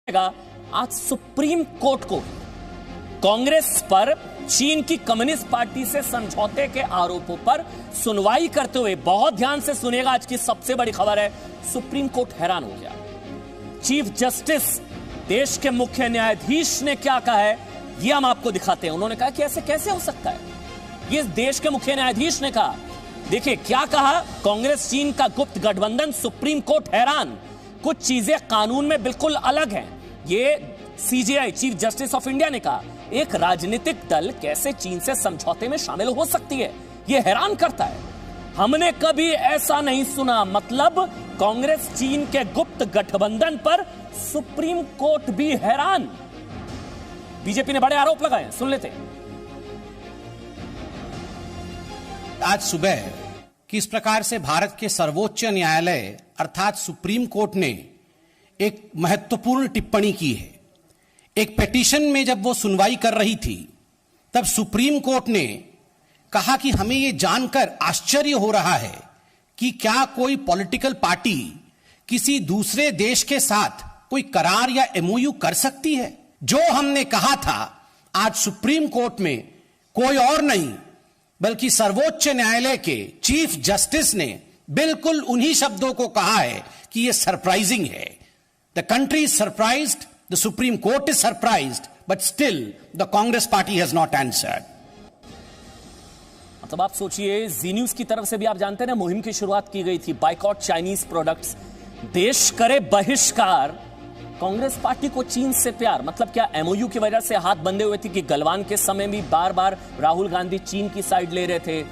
आज supreme court को कांग्रेस पर चीन की कम्युनिस्ट पार्टी से समझौते के आरोपों पर सुनवाई करते हुए, बहुत ध्यान से सुनिएगा, आज की सबसे बड़ी खबर है, सुप्रीम कोर्ट हैरान हो गया। चीफ जस्टिस देश के मुख्य न्यायाधीश ने क्या कहा है यह हम आपको दिखाते हैं। उन्होंने कहा कि ऐसे कैसे हो सकता है, ये देश के मुख्य न्यायाधीश ने कहा। देखिए क्या कहा, कांग्रेस चीन का गुप्त गठबंधन, सुप्रीम कोर्ट हैरान, कुछ चीजें कानून में बिल्कुल अलग हैं। ये CJI chief justice of India ने कहा, एक राजनीतिक दल कैसे चीन से समझौते में शामिल हो सकती है, यह हैरान करता है। हमने कभी ऐसा नहीं सुना। मतलब कांग्रेस चीन के गुप्त गठबंधन पर सुप्रीम कोर्ट भी हैरान। बीजेपी ने बड़े आरोप लगाए, सुन लेते हैं। आज सुबह किस प्रकार से भारत के सर्वोच्च न्यायालय अर्थात सुप्रीम कोर्ट ने एक महत्वपूर्ण टिप्पणी की है। एक पिटीशन में जब वो सुनवाई कर रही थी, तब सुप्रीम कोर्ट ने कहा कि हमें यह जानकर आश्चर्य हो रहा है कि क्या कोई पॉलिटिकल पार्टी किसी दूसरे देश के साथ कोई करार या एमओयू कर सकती है। जो हमने कहा था, आज सुप्रीम कोर्ट में कोई और नहीं बल्कि सर्वोच्च न्यायालय के चीफ जस्टिस ने बिल्कुल उन्हीं शब्दों को कहा है कि यह सरप्राइजिंग है। The country is surprised, the supreme court is surprised, but still the Congress party has not answered. मतलब आप सोचिए, जी न्यूज की तरफ से भी आप जानते हैं ना, मुहिम की शुरुआत की गई थी, बाइकआउट चाइनीज प्रोडक्ट्स, देश करे बहिष्कार, कांग्रेस पार्टी को चीन से प्यार। मतलब क्या एमओयू की वजह से हाथ बंधे हुए थे कि गलवान के समय भी बार बार राहुल गांधी चीन की साइड ले रहे थे?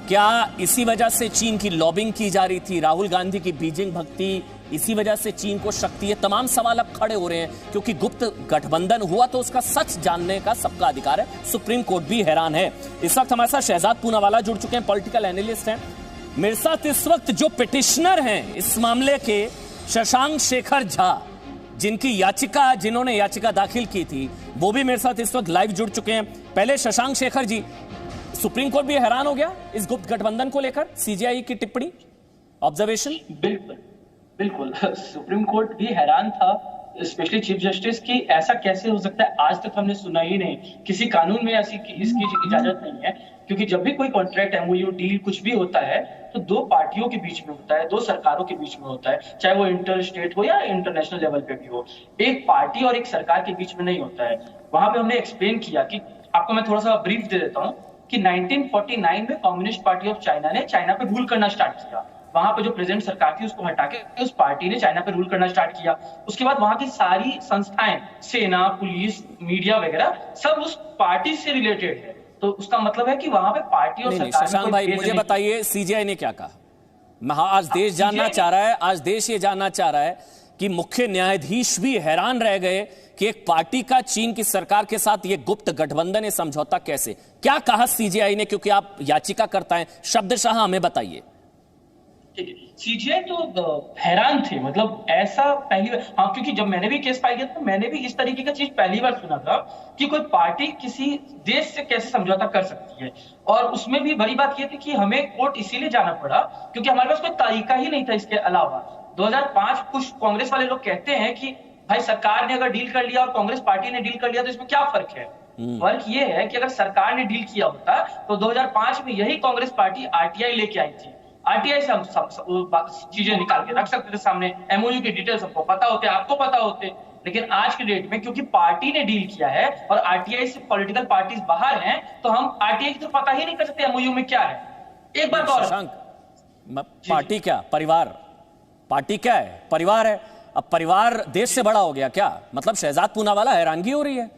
क्या इसी वजह से चीन की लॉबिंग की जा रही थी, राहुल गांधी की बीजिंग भक्ति, इसी वजह से चीन को शक्ति? ये तमाम सवाल अब खड़े हो रहे हैं, क्योंकि गुप्त गठबंधन हुआ तो उसका सच जानने का सबका अधिकार है। सुप्रीम कोर्ट भी हैरान है। इस वक्त हमारे साथ शहजाद पूनावाला जुड़ चुके हैं, पॉलिटिकल एनालिस्ट हैं। मेरे साथ इस वक्त जो पिटिशनर हैं इस मामले के, शशांक शेखर झा, जिन्होंने याचिका दाखिल की थी, वो भी मेरे साथ इस वक्त लाइव जुड़ चुके हैं। पहले शशांक शेखर जी, सुप्रीम कोर्ट भी हैरान हो गया इस गुप्त गठबंधन को लेकर, सीजेआई की टिप्पणी, ऑब्जर्वेशन? बिल्कुल सुप्रीम कोर्ट भी हैरान था, स्पेशली चीफ जस्टिस की। ऐसा कैसे हो सकता है, आज तक हमने सुना ही नहीं, किसी कानून में ऐसी इसकी इजाजत नहीं है। क्योंकि जब भी कोई कॉन्ट्रैक्ट, एमओयू, डील कुछ भी होता है तो दो पार्टियों के बीच में होता है, दो सरकारों के बीच में होता है, चाहे वो इंटर स्टेट हो या इंटरनेशनल लेवल पे भी हो। एक पार्टी और एक सरकार के बीच में नहीं होता है। वहां पे हमने एक्सप्लेन किया कि, आपको मैं थोड़ा सा ब्रीफ दे देता हूँ कि 1949 में कम्युनिस्ट पार्टी ऑफ चाइना ने चाइना पे रूल करना स्टार्ट किया। वहां पे जो प्रेजेंट सरकार थी उसको हटा के उस पार्टी ने चाइना पे रूल करना स्टार्ट किया। उसके बाद वहां की सारी संस्थाएं, सेना, पुलिस, मीडिया वगैरह, सब उस पार्टी से रिलेटेड है। तो उसका मतलब है कि वहां पे पार्टी और सरकार। शशांक भाई, मुझे बताइए सीजेआई ने क्या कहा? आज देश जानना चाह रहा है, आज देश ये जानना चाह रहा है कि मुख्य न्यायाधीश भी हैरान रह गए कि एक पार्टी का चीन की सरकार के साथ ये गुप्त गठबंधन, ये समझौता कैसे? क्या कहा सीजेआई ने, क्योंकि आप याचिका करता है, शब्दशः हमें बताइए। ठीक है, सीजीआई तो हैरान थे। मतलब ऐसा पहली बार, हाँ, क्योंकि जब मैंने भी केस फाइल किया तो मैंने भी इस तरीके का चीज पहली बार सुना था कि कोई पार्टी किसी देश से कैसे समझौता कर सकती है। और उसमें भी बड़ी बात यह थी कि हमें कोर्ट इसीलिए जाना पड़ा क्योंकि हमारे पास कोई तरीका ही नहीं था इसके अलावा। 2005 कुछ कांग्रेस वाले लोग कहते हैं कि भाई सरकार ने अगर डील कर लिया और कांग्रेस पार्टी ने डील कर लिया तो इसमें क्या फर्क है? फर्क ये है कि अगर सरकार ने डील किया होता तो 2005 में यही कांग्रेस पार्टी आरटीआई लेके आई थी। आरटीआई से हम सब चीजें निकाल के रख सकते थे सामने, एमओयू की डिटेल सबको पता होते, आपको पता होते। लेकिन आज के डेट में क्योंकि पार्टी ने डील किया है और आरटीआई से पॉलिटिकल पार्टीज बाहर हैं, तो हम आरटीआई की तो पता ही नहीं कर सकते एमओयू में क्या है। एक बात और, पार्टी क्या, परिवार, पार्टी क्या है? परिवार है। अब परिवार देश से बड़ा हो गया क्या? मतलब शहजाद पूनावाला, हैरानगी हो रही है।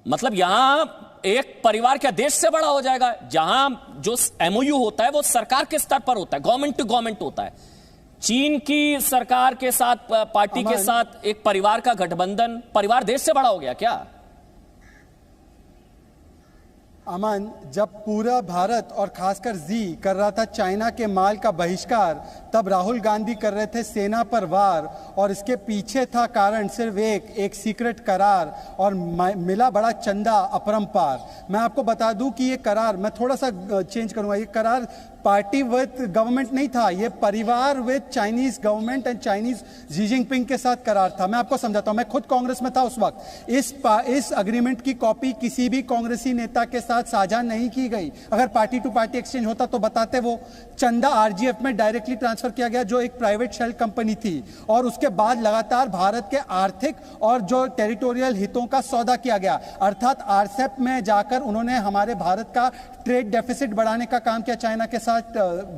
मतलब यहां एक परिवार क्या देश से बड़ा हो जाएगा? जहां जो एमओयू होता है वो सरकार के स्तर पर होता है, गवर्नमेंट टू गवर्नमेंट होता है। चीन की सरकार के साथ, पार्टी के साथ एक परिवार का गठबंधन, परिवार देश से बड़ा हो गया क्या? अमन, जब पूरा भारत और खासकर जी कर रहा था चाइना के माल का बहिष्कार, तब राहुल गांधी कर रहे थे सेना पर वार, और इसके पीछे था कारण सिर्फ एक सीक्रेट करार, और मिला बड़ा चंदा अपरंपार। मैं आपको बता दूं कि ये करार, मैं थोड़ा सा चेंज करूंगा, ये करार पार्टी विद गवर्नमेंट नहीं था, ये परिवार with Chinese government and Chinese Xi Jinping के साथ करार था। मैं आपको समझाता हूं, मैं खुद कांग्रेस में था उस वक्त। इस अग्रीमेंट की कॉपी किसी भी कांग्रेसी नेता के साथ साझा नहीं की गई। अगर पार्टी टू पार्टी एक्सचेंज होता तो बताते। वो चंदा आरजीएफ में डायरेक्टली ट्रांसफर किया गया, जो एक प्राइवेट शेल कंपनी थी, और उसके बाद लगातार भारत के आर्थिक और जो टेरिटोरियल हितों का सौदा किया गया। अर्थात आरसेप में जाकर उन्होंने हमारे भारत का ट्रेड डेफिसिट बढ़ाने का काम किया चाइना के साथ,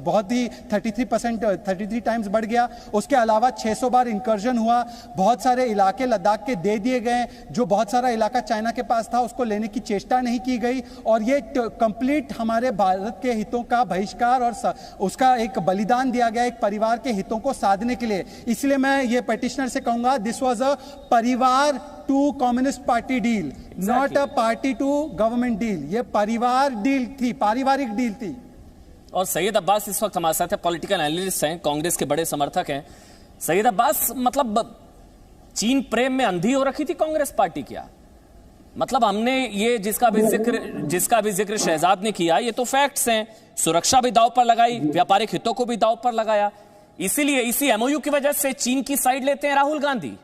बहुत ही 33 टाइम्स बढ़ गया। उसके अलावा 600 बार इंकर्जन हुआ, बहुत सारे इलाके लद्दाख के दे दिए गए, जो बहुत सारा इलाका चाइना के पास था उसको लेने की चेष्टा नहीं की गई, और ये कंप्लीट हमारे भारत के हितों का बहिष्कार और उसका एक बलिदान दिया गया एक परिवार के हितों को साधने के लिए। इसलिए मैं ये पेटिशनर से कहूंगा, दिस वाज अ परिवार to communist party deal, not a party to government deal. ये परिवार डील थी, पारिवारिक डील थी। और सैयद अब्बास इस वक्त हमारे साथ है, पॉलिटिकल एनालिस्ट हैं, कांग्रेस के बड़े समर्थक हैं। सैयद अब्बास, मतलब चीन प्रेम में अंधी हो रखी थी कांग्रेस पार्टी क्या? मतलब हमने ये जिसका भी जिक्र शहजाद ने किया, ये तो फैक्ट्स हैं। सुरक्षा भी दांव पर लगाई, व्यापारिक हितों को भी दांव पर लगाया, इसीलिए इसी एमओयू की वजह से चीन की साइड लेते हैं राहुल गांधी।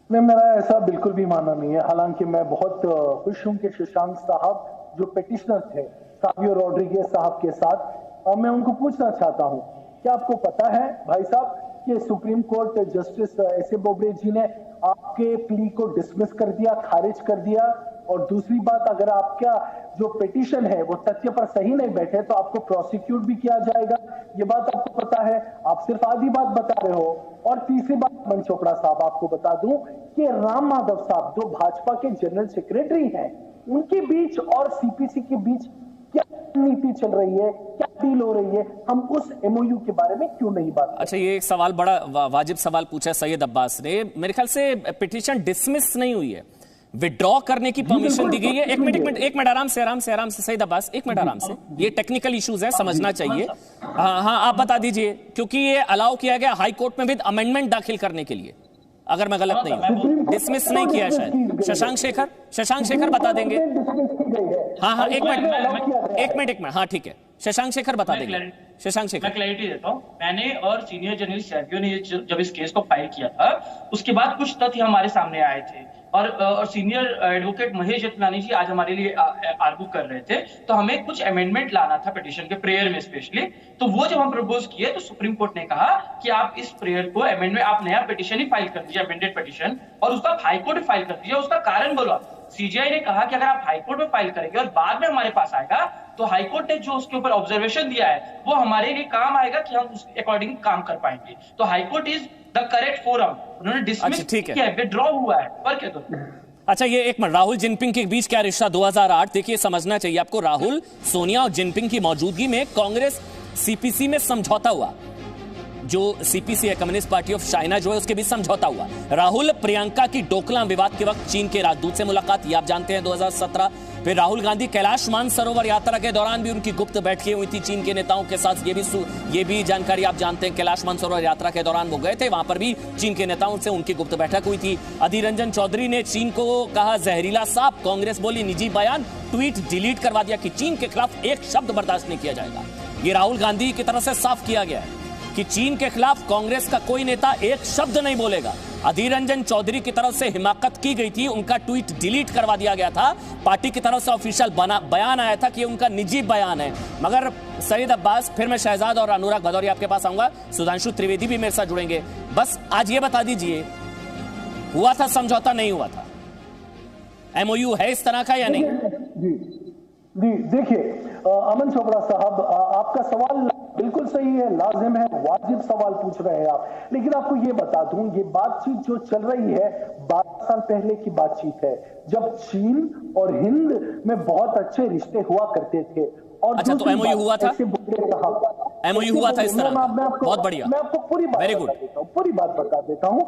नहीं, मेरा ऐसा बिल्कुल भी मानना नहीं है। हालांकि मैं बहुत खुश हूं कि शशांक साहब जो पेटिशनर थे साबियो रॉड्रिगेज साहब के साथ, मैं उनको पूछना चाहता हूं, क्या आपको पता है भाई साहब कि Supreme Court justice S A. Bobde ji ने आपके प्ली को डिसमिस कर दिया, खारिज कर दिया। और दूसरी बात, अगर आपका जो पिटीशन है वो तथ्य पर सही नहीं बैठे तो आपको प्रोसिक्यूट भी किया जाएगा। ये बात आपको पता है, आप सिर्फ आधी बात बता रहे हो। और तीसरी बात, अमन चोपड़ा साहब, आपको बता दूं कि राम माधव साहब जो भाजपा के जनरल सेक्रेटरी हैं, उनके बीच और सीपीसी के बीच क्या नीति चल रही है, क्या डील हो रही है, हम उस एमओयू के बारे में क्यों नहीं बात? अच्छा, ये एक सवाल, बड़ा वाजिब सवाल पूछा है सैयद अब्बास ने। मेरे ख्याल से पिटीशन डिसमिस नहीं हुई है, विड्रॉ करने की परमिशन दी गई है। एक मिनट आराम से सैयद अब्बास, एक मिनट आराम से, ये टेक्निकल इश्यूज है, समझना चाहिए। हाँ, आप बता दीजिए, क्योंकि ये अलाउ किया गया हाई कोर्ट में विद अमेंडमेंट दाखिल करने के लिए, अगर मैं गलत नहीं हूं। डिसमिस नहीं किया शायद। शशांक शेखर बता देंगे। हाँ, एक मिनट, हाँ ठीक है, शशांक शेखर बता देंगे। शशांक शेखर, मैं क्लैरिटी देता हूँ। मैंने और सीनियर जर्नलिस्ट सैवियो ने जब इस केस को फाइल किया था, उसके बाद कुछ तथ्य हमारे सामने आए थे, और सीनियर एडवोकेट महेश जतनानी जी आज हमारे लिए आर्गू कर रहे थे। तो हमें कुछ अमेंडमेंट लाना था पिटीशन के प्रेयर में स्पेशली। तो वो जब हम प्रपोज किए तो सुप्रीम कोर्ट ने कहा कि आप इस प्रेयर को अमेंडमेंट, आप नया पिटीशन ही फाइल कर दीजिए, अमेंडेड पिटीशन, और उसका हाई कोर्ट में फाइल कर दीजिए। उसका कारण बोला, सीजीआई ने कहा कि अगर आप हाई कोर्ट में फाइल करेंगे और बाद में हमारे पास आएगा तो हाई कोर्ट ने जो उसके ऊपर ऑब्जर्वेशन दिया है वो हमारे लिए काम आएगा कि हम उसके अकॉर्डिंग काम कर पाएंगे। तो high court is the correct forum. उन्होंने डिसमिस किया है, विड्रॉ हुआ है, पर क्या? तो अच्छा, ये एक मिनट, राहुल जिनपिंग के बीच क्या रिश्ता 2008? देखिए, समझना चाहिए आपको, राहुल, सोनिया और जिनपिंग की मौजूदगी में कांग्रेस सीपीसी में समझौता हुआ। जो सीपीसी है, कम्युनिस्ट पार्टी ऑफ चाइना, जो है उसके बीच समझौता हुआ। राहुल प्रियंका की डोकलाम विवाद के वक्त चीन के राजदूत से मुलाकात, ये आप जानते हैं, 2017। फिर राहुल गांधी कैलाश मानसरोवर यात्रा के दौरान भी उनकी गुप्त बैठकें हुई थी चीन के नेताओं के साथ, ये भी जानकारी आप जानते हैं। कैलाश मानसरोवर यात्रा के दौरान वो गए थे, वहां पर भी चीन के नेताओं से उनकी गुप्त बैठक हुई थी। अधीर रंजन चौधरी ने चीन को कहा जहरीला सांप, कांग्रेस बोली निजी बयान, ट्वीट डिलीट करवा दिया कि चीन के खिलाफ एक शब्द बर्दाश्त नहीं किया जाएगा। ये राहुल गांधी की तरफ से साफ किया गया है कि चीन के खिलाफ कांग्रेस का कोई नेता एक शब्द नहीं बोलेगा। अधीर रंजन चौधरी की तरफ से हिमाकत की गई थी, उनका ट्वीट डिलीट करवा दिया गया था। पार्टी की तरफ से ऑफिशियल बयान आया था कि उनका निजी बयान है। मगर सैयद अब्बास, फिर मैं शहजाद और अनुराग भदौरिया आपके पास आऊंगा, सुधांशु त्रिवेदी भी मेरे साथ जुड़ेंगे। बस आज ये बता दीजिए, हुआ था समझौता, नहीं हुआ था? एमओयू है इस तरह का या नहीं? जी, देखिए अमन चोपड़ा साहब, आपका सवाल बिल्कुल सही है, लाजिम है, वाजिब सवाल पूछ रहे हैं आप। लेकिन आपको ये बता दूं, ये बातचीत जो चल रही है 12 साल पहले की बातचीत है, जब चीन और हिंद में बहुत अच्छे रिश्ते हुआ करते थे। और अच्छा, तो एमओयू हुआ था? एमओयू हुआ था इस तरह? बहुत बढ़िया, मैं आपको पूरी बात बता देता हूं।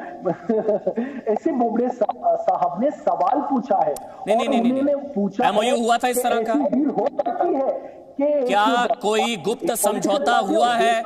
ऐसे बोबडे साहब ने सवाल पूछा है, नहीं, पूछा एमओयू हुआ था इस तरह का? हो सकती है क्या कोई गुप्त समझौता हुआ है?